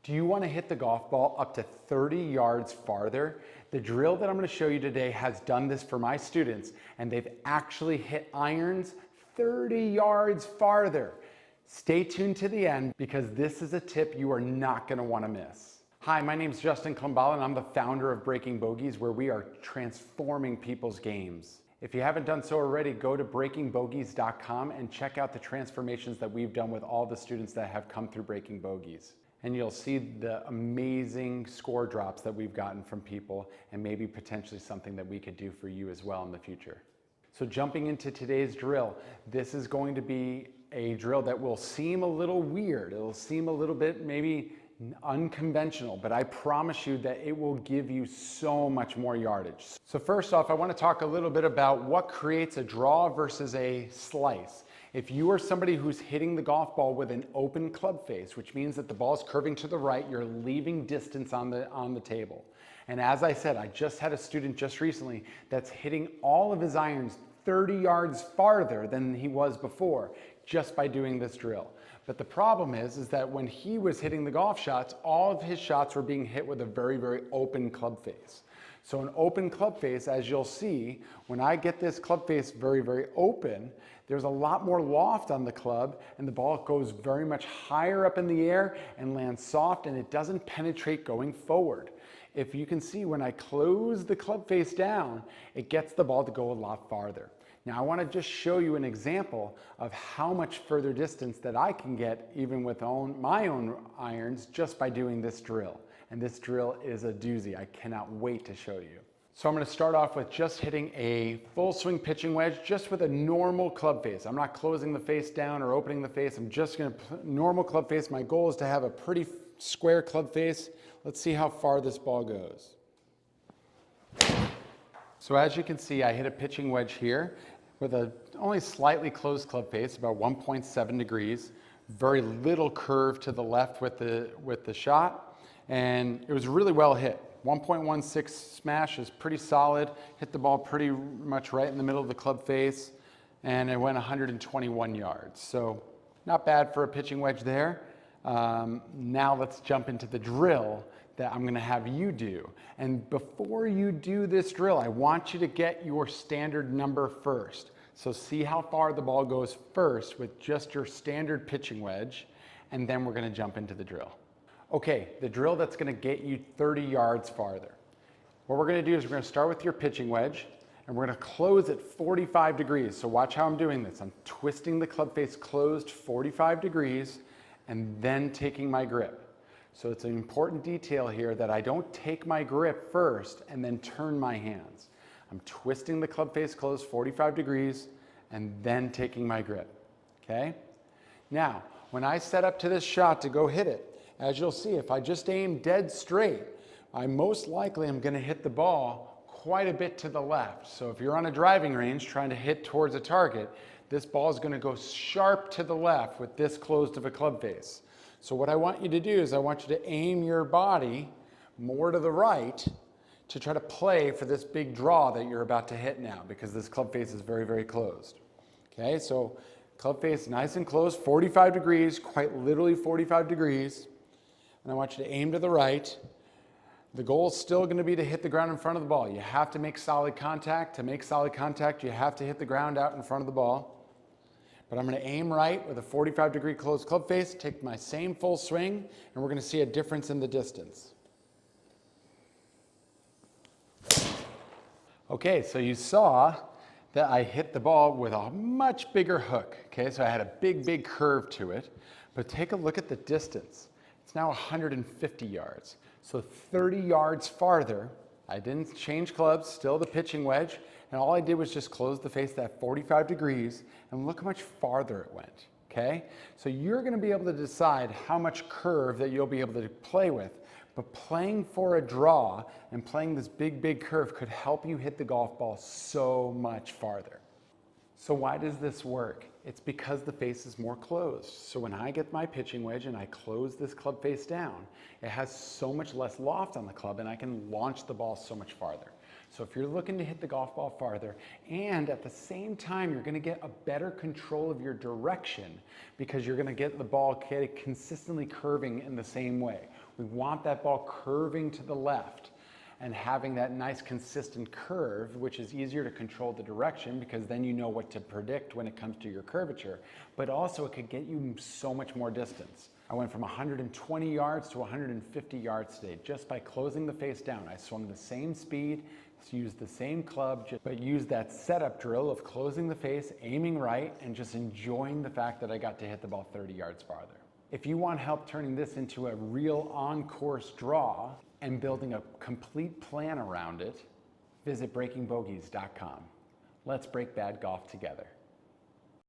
Do you want to hit the golf ball up to 30 yards farther? The drill that I'm going to show you today has done this for my students, and they've actually hit irons 30 yards farther. Stay tuned to the end because this is a tip you are not going to want to miss. Hi, my name is Justin Klumbala and I'm the founder of Breaking Bogeys, where we are transforming people's games. If you haven't done so already, go to breakingbogeys.com and check out the transformations that we've done with all the students that have come through Breaking Bogeys. And you'll see the amazing score drops that we've gotten from people, and maybe potentially something that we could do for you as well in the future. So jumping into today's drill, this is going to be a drill that will seem a little weird. It'll seem a little bit maybe unconventional, but I promise you that it will give you so much more yardage. So first off, I want to talk a little bit about what creates a draw versus a slice. If you are somebody who's hitting the golf ball with an open club face, which means that the ball is curving to the right, you're leaving distance on the table. And as I said, I just had a student just recently that's hitting all of his irons 30 yards farther than he was before just by doing this drill. But the problem is that when he was hitting the golf shots, all of his shots were being hit with a very, very open club face. So an open club face, as you'll see, when I get this club face very, very open, there's a lot more loft on the club and the ball goes very much higher up in the air and lands soft, and it doesn't penetrate going forward. If you can see, when I close the club face down, it gets the ball to go a lot farther. Now I want to just show you an example of how much further distance that I can get even with my own irons just by doing this drill. And this drill is a doozy. I cannot wait to show you. So I'm going to start off with just hitting a full swing pitching wedge just with a normal club face. I'm not closing the face down or opening the face. I'm just going to normal club face. My goal is to have a pretty square club face. Let's see how far this ball goes. So as you can see, I hit a pitching wedge here with a only slightly closed club face, about 1.7 degrees. Very little curve to the left with the shot, and it was really well hit. 1.16 smash is pretty solid. Hit the ball pretty much right in the middle of the club face, and it went 121 yards. So not bad for a pitching wedge there. Now let's jump into the drill that I'm going to have you do. And before you do this drill, I want you to get your standard number first. So see how far the ball goes first with just your standard pitching wedge, and then we're going to jump into the drill. Okay, the drill that's going to get you 30 yards farther. What we're going to do is we're going to start with your pitching wedge, and we're going to close at 45 degrees. So watch how I'm doing this. I'm twisting the club face closed 45 degrees and then taking my grip. So it's an important detail here that I don't take my grip first and then turn my hands. I'm twisting the club face closed 45 degrees and then taking my grip, okay? Now, when I set up to this shot to go hit it, as you'll see, if I just aim dead straight, I most likely am going to hit the ball quite a bit to the left. So if you're on a driving range trying to hit towards a target, this ball is going to go sharp to the left with this closed of a club face. So what I want you to do is I want you to aim your body more to the right to try to play for this big draw that you're about to hit now, because this club face is very, very closed. Okay, so club face nice and closed, 45 degrees, quite literally 45 degrees. And I want you to aim to the right. The goal is still going to be to hit the ground in front of the ball. You have to make solid contact. To make solid contact, you have to hit the ground out in front of the ball. But I'm going to aim right with a 45-degree closed club face, take my same full swing, and we're going to see a difference in the distance. Okay, so you saw that I hit the ball with a much bigger hook. Okay, so I had a big, big curve to it. But take a look at the distance. It's now 150 yards. So 30 yards farther, I didn't change clubs, still the pitching wedge, and all I did was just close the face at 45 degrees, and look how much farther it went, okay? So you're gonna be able to decide how much curve that you'll be able to play with, but playing for a draw and playing this big, big curve could help you hit the golf ball so much farther. So why does this work? It's because the face is more closed. So when I get my pitching wedge and I close this club face down, it has so much less loft on the club and I can launch the ball so much farther. So if you're looking to hit the golf ball farther, and at the same time you're going to get a better control of your direction because you're going to get the ball consistently curving in the same way. We want that ball curving to the left and having that nice consistent curve, which is easier to control the direction because then you know what to predict when it comes to your curvature, but also it could get you so much more distance. I went from 120 yards to 150 yards today just by closing the face down. I swung the same speed, used the same club, but used that setup drill of closing the face, aiming right, and just enjoying the fact that I got to hit the ball 30 yards farther. If you want help turning this into a real on-course draw and building a complete plan around it, visit breakingbogeys.com. Let's break bad golf together.